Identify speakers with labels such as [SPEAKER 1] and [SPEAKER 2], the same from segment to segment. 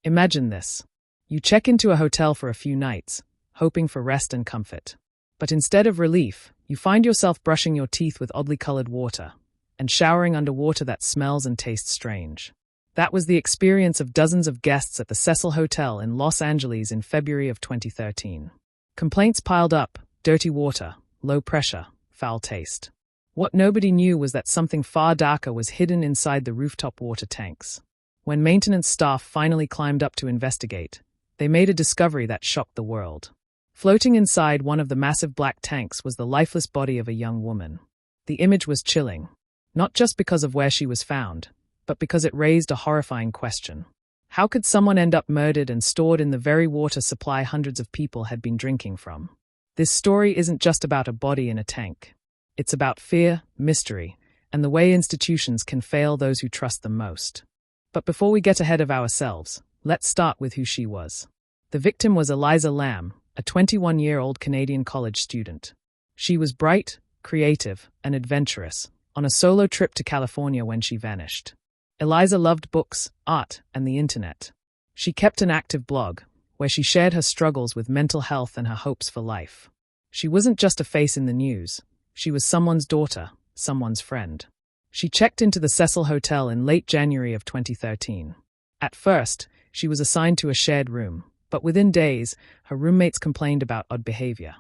[SPEAKER 1] Imagine this. You check into a hotel for a few nights, hoping for rest and comfort. But instead of relief, you find yourself brushing your teeth with oddly colored water and showering under water that smells and tastes strange. That was the experience of dozens of guests at the Cecil Hotel in Los Angeles in February of 2013. Complaints piled up: dirty water, low pressure, foul taste. What nobody knew was that something far darker was hidden inside the rooftop water tanks. When maintenance staff finally climbed up to investigate, they made a discovery that shocked the world. Floating inside one of the massive black tanks was the lifeless body of a young woman. The image was chilling, not just because of where she was found, but because it raised a horrifying question. How could someone end up murdered and stored in the very water supply hundreds of people had been drinking from? This story isn't just about a body in a tank. It's about fear, mystery, and the way institutions can fail those who trust them most. But before we get ahead of ourselves, let's start with who she was. The victim was Eliza Lamb, a 21-year-old Canadian college student. She was bright, creative, and adventurous, on a solo trip to California when she vanished. Eliza loved books, art, and the internet. She kept an active blog, where she shared her struggles with mental health and her hopes for life. She wasn't just a face in the news. She was someone's daughter, someone's friend. She checked into the Cecil Hotel in late January of 2013. At first, she was assigned to a shared room, but within days, her roommates complained about odd behavior.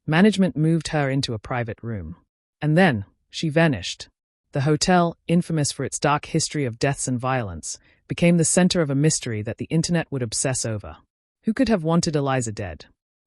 [SPEAKER 1] Management moved her into a private room. And then, she vanished. The hotel, infamous for its dark history of deaths and violence, became the center of a mystery that the internet would obsess over. Who could have wanted Eliza dead?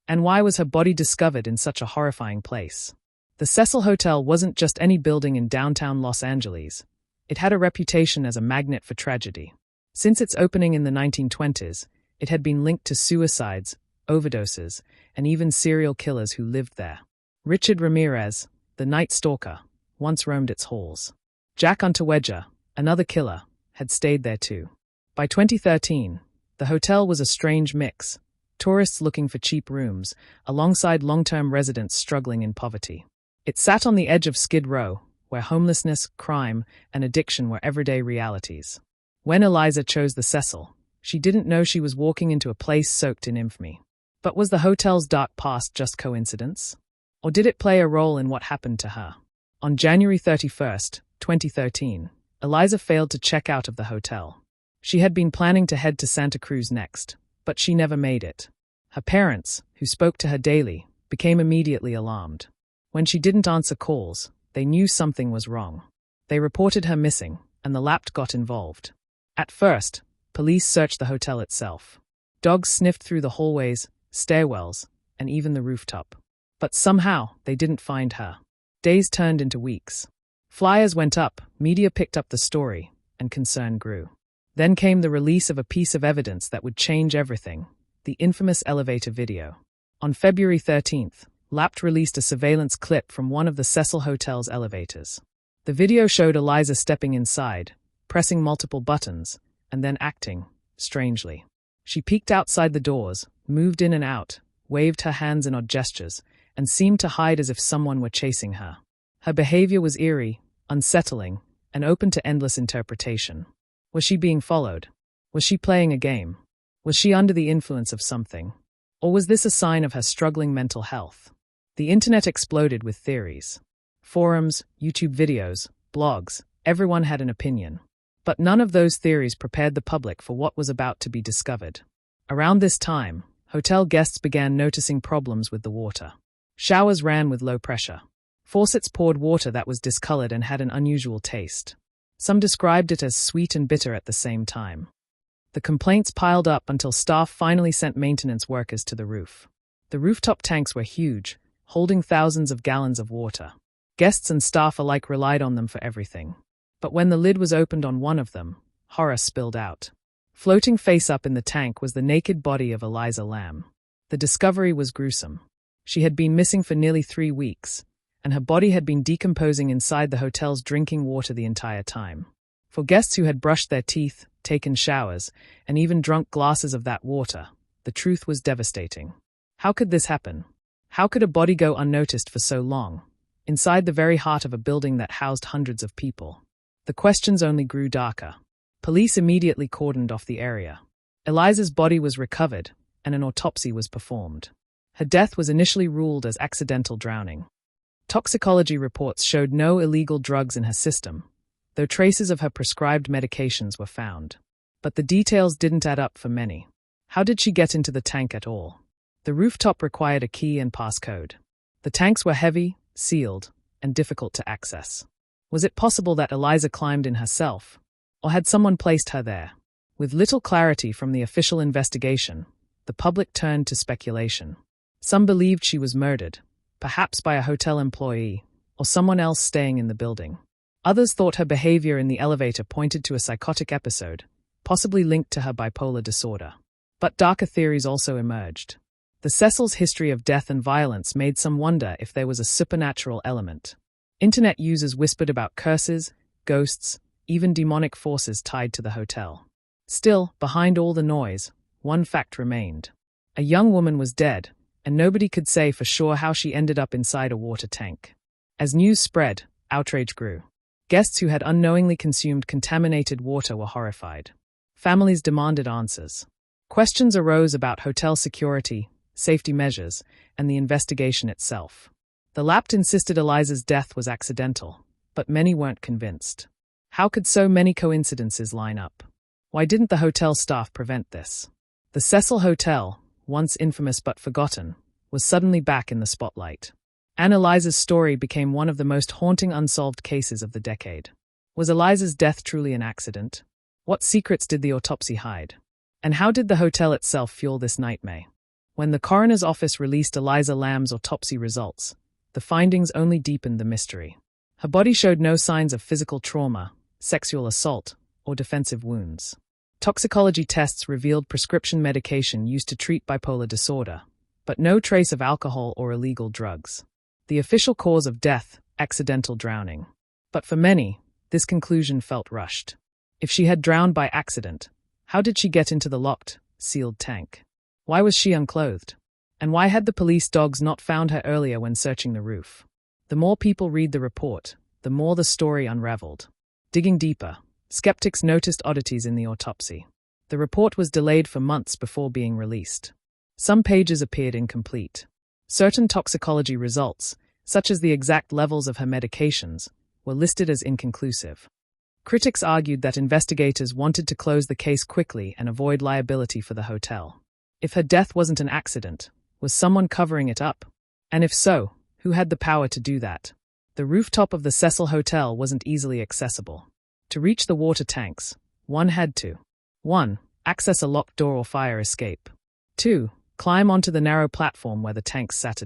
[SPEAKER 1] And why was her body discovered in such a horrifying place? The Cecil Hotel wasn't just any building in downtown Los Angeles. It had a reputation as a magnet for tragedy. Since its opening in the 1920s, it had been linked to suicides, overdoses, and even serial killers who lived there. Richard Ramirez, the Night Stalker, once roamed its halls. Jack Unterweger, another killer, had stayed there too. By 2013, the hotel was a strange mix, tourists looking for cheap rooms, alongside long-term residents struggling in poverty. It sat on the edge of Skid Row, where homelessness, crime, and addiction were everyday realities. When Eliza chose the Cecil, she didn't know she was walking into a place soaked in infamy. But was the hotel's dark past just coincidence? Or did it play a role in what happened to her? On January 31st, 2013, Eliza failed to check out of the hotel. She had been planning to head to Santa Cruz next, but she never made it. Her parents, who spoke to her daily, became immediately alarmed. When she didn't answer calls, they knew something was wrong. They reported her missing, and the LAPD got involved. At first, police searched the hotel itself. Dogs sniffed through the hallways, stairwells, and even the rooftop. But somehow, they didn't find her. Days turned into weeks. Flyers went up, media picked up the story, and concern grew. Then came the release of a piece of evidence that would change everything: the infamous elevator video. On February 13th, LAPD released a surveillance clip from one of the Cecil Hotel's elevators. The video showed Eliza stepping inside, pressing multiple buttons, and then acting strangely. She peeked outside the doors, moved in and out, waved her hands in odd gestures, and seemed to hide as if someone were chasing her. Her behavior was eerie, unsettling, and open to endless interpretation. Was she being followed? Was she playing a game? Was she under the influence of something? Or was this a sign of her struggling mental health? The internet exploded with theories. Forums, YouTube videos, blogs, everyone had an opinion. But none of those theories prepared the public for what was about to be discovered. Around this time, hotel guests began noticing problems with the water. Showers ran with low pressure. Faucets poured water that was discolored and had an unusual taste. Some described it as sweet and bitter at the same time. The complaints piled up until staff finally sent maintenance workers to the roof. The rooftop tanks were huge, holding thousands of gallons of water. Guests and staff alike relied on them for everything. But when the lid was opened on one of them, horror spilled out. Floating face up in the tank was the naked body of Eliza Lamb. The discovery was gruesome. She had been missing for nearly 3 weeks, and her body had been decomposing inside the hotel's drinking water the entire time. For guests who had brushed their teeth, taken showers, and even drunk glasses of that water, the truth was devastating. How could this happen? How could a body go unnoticed for so long, inside the very heart of a building that housed hundreds of people? The questions only grew darker. Police immediately cordoned off the area. Eliza's body was recovered, and an autopsy was performed. Her death was initially ruled as accidental drowning. Toxicology reports showed no illegal drugs in her system, though traces of her prescribed medications were found. But the details didn't add up for many. How did she get into the tank at all? The rooftop required a key and passcode. The tanks were heavy, sealed, and difficult to access. Was it possible that Eliza climbed in herself? Or had someone placed her there? With little clarity from the official investigation, the public turned to speculation. Some believed she was murdered, perhaps by a hotel employee, or someone else staying in the building. Others thought her behavior in the elevator pointed to a psychotic episode, possibly linked to her bipolar disorder. But darker theories also emerged. The Cecil's history of death and violence made some wonder if there was a supernatural element. Internet users whispered about curses, ghosts, even demonic forces tied to the hotel. Still, behind all the noise, one fact remained. A young woman was dead, and nobody could say for sure how she ended up inside a water tank. As news spread, outrage grew. Guests who had unknowingly consumed contaminated water were horrified. Families demanded answers. Questions arose about hotel security, safety measures, and the investigation itself. The Lapt insisted Eliza's death was accidental, but many weren't convinced. How could so many coincidences line up? Why didn't the hotel staff prevent this? The Cecil Hotel, once infamous but forgotten, was suddenly back in the spotlight. And Eliza's story became one of the most haunting unsolved cases of the decade. Was Eliza's death truly an accident? What secrets did the autopsy hide? And how did the hotel itself fuel this nightmare? When the coroner's office released Eliza Lamb's autopsy results, the findings only deepened the mystery. Her body showed no signs of physical trauma, sexual assault, or defensive wounds. Toxicology tests revealed prescription medication used to treat bipolar disorder, but no trace of alcohol or illegal drugs. The official cause of death, accidental drowning. But for many, this conclusion felt rushed. If she had drowned by accident, how did she get into the locked, sealed tank? Why was she unclothed? And why had the police dogs not found her earlier when searching the roof? The more people read the report, the more the story unraveled. Digging deeper, skeptics noticed oddities in the autopsy. The report was delayed for months before being released. Some pages appeared incomplete. Certain toxicology results, such as the exact levels of her medications, were listed as inconclusive. Critics argued that investigators wanted to close the case quickly and avoid liability for the hotel. If her death wasn't an accident, was someone covering it up? And if so, who had the power to do that? The rooftop of the Cecil Hotel wasn't easily accessible. To reach the water tanks, one had to 1. Access a locked door or fire escape. 2. Climb onto the narrow platform where the tanks sat.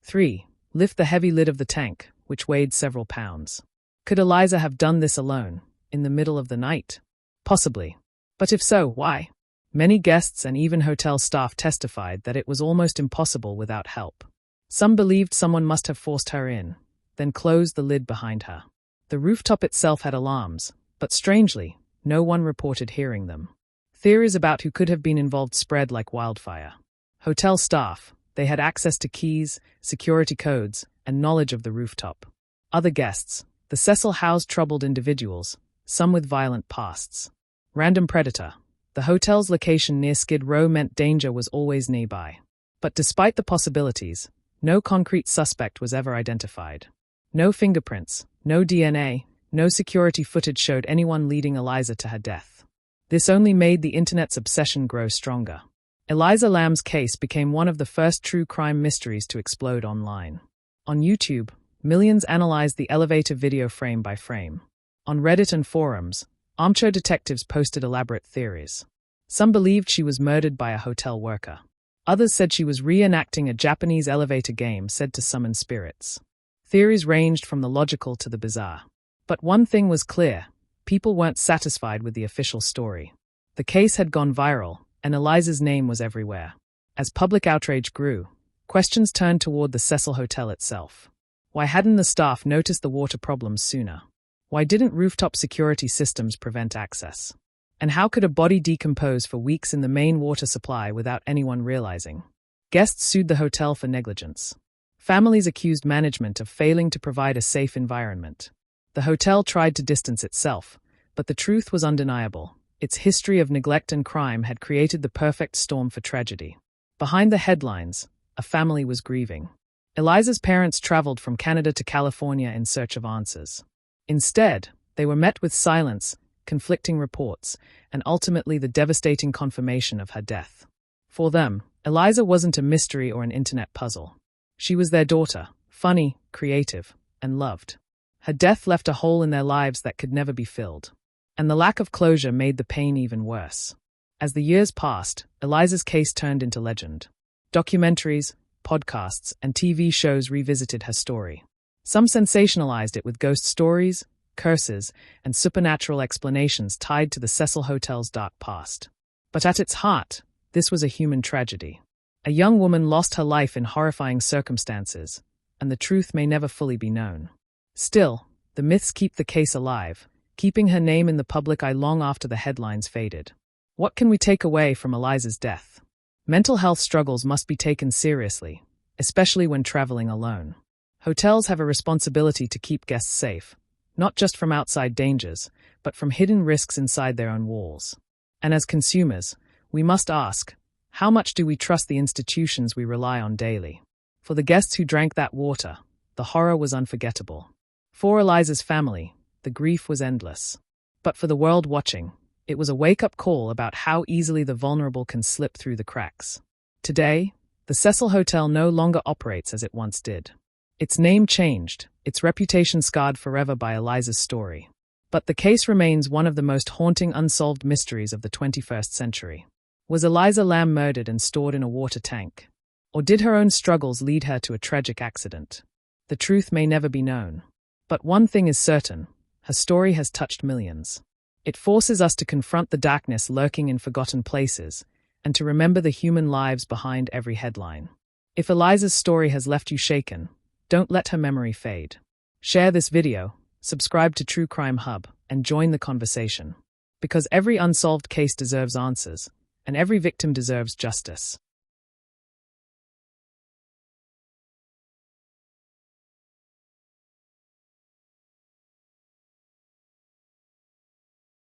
[SPEAKER 1] 3. Lift the heavy lid of the tank, which weighed several pounds. Could Eliza have done this alone, in the middle of the night? Possibly. But if so, why? Many guests and even hotel staff testified that it was almost impossible without help. Some believed someone must have forced her in, then closed the lid behind her. The rooftop itself had alarms, but strangely, no one reported hearing them. Theories about who could have been involved spread like wildfire. Hotel staff, they had access to keys, security codes, and knowledge of the rooftop. Other guests, the Cecil housed troubled individuals, some with violent pasts. Random predator. The hotel's location near Skid Row meant danger was always nearby. But despite the possibilities, no concrete suspect was ever identified. No fingerprints, no DNA, no security footage showed anyone leading Eliza to her death. This only made the internet's obsession grow stronger. Eliza Lamb's case became one of the first true crime mysteries to explode online. On YouTube, millions analyzed the elevator video frame by frame. On Reddit and forums, armchair detectives posted elaborate theories. Some believed she was murdered by a hotel worker. Others said she was reenacting a Japanese elevator game said to summon spirits. Theories ranged from the logical to the bizarre. But one thing was clear: people weren't satisfied with the official story. The case had gone viral, and Eliza's name was everywhere. As public outrage grew, questions turned toward the Cecil Hotel itself. Why hadn't the staff noticed the water problems sooner? Why didn't rooftop security systems prevent access? And how could a body decompose for weeks in the main water supply without anyone realizing? Guests sued the hotel for negligence. Families accused management of failing to provide a safe environment. The hotel tried to distance itself, but the truth was undeniable. Its history of neglect and crime had created the perfect storm for tragedy. Behind the headlines, a family was grieving. Eliza's parents traveled from Canada to California in search of answers. Instead, they were met with silence, conflicting reports, and ultimately the devastating confirmation of her death. For them, Eliza wasn't a mystery or an internet puzzle. She was their daughter, funny, creative, and loved. Her death left a hole in their lives that could never be filled. And the lack of closure made the pain even worse. As the years passed, Eliza's case turned into legend. Documentaries, podcasts, and TV shows revisited her story. Some sensationalized it with ghost stories, curses, and supernatural explanations tied to the Cecil Hotel's dark past. But at its heart, this was a human tragedy. A young woman lost her life in horrifying circumstances, and the truth may never fully be known. Still, the myths keep the case alive, keeping her name in the public eye long after the headlines faded. What can we take away from Eliza's death? Mental health struggles must be taken seriously, especially when traveling alone. Hotels have a responsibility to keep guests safe, not just from outside dangers, but from hidden risks inside their own walls. And as consumers, we must ask, how much do we trust the institutions we rely on daily? For the guests who drank that water, the horror was unforgettable. For Eliza's family, the grief was endless. But for the world watching, it was a wake-up call about how easily the vulnerable can slip through the cracks. Today, the Cecil Hotel no longer operates as it once did. Its name changed, its reputation scarred forever by Eliza's story. But the case remains one of the most haunting unsolved mysteries of the 21st century. Was Eliza Lamb murdered and stored in a water tank? Or did her own struggles lead her to a tragic accident? The truth may never be known. But one thing is certain, her story has touched millions. It forces us to confront the darkness lurking in forgotten places, and to remember the human lives behind every headline. If Eliza's story has left you shaken, don't let her memory fade. Share this video, subscribe to True Crime Hub, and join the conversation. Because every unsolved case deserves answers, and every victim deserves justice.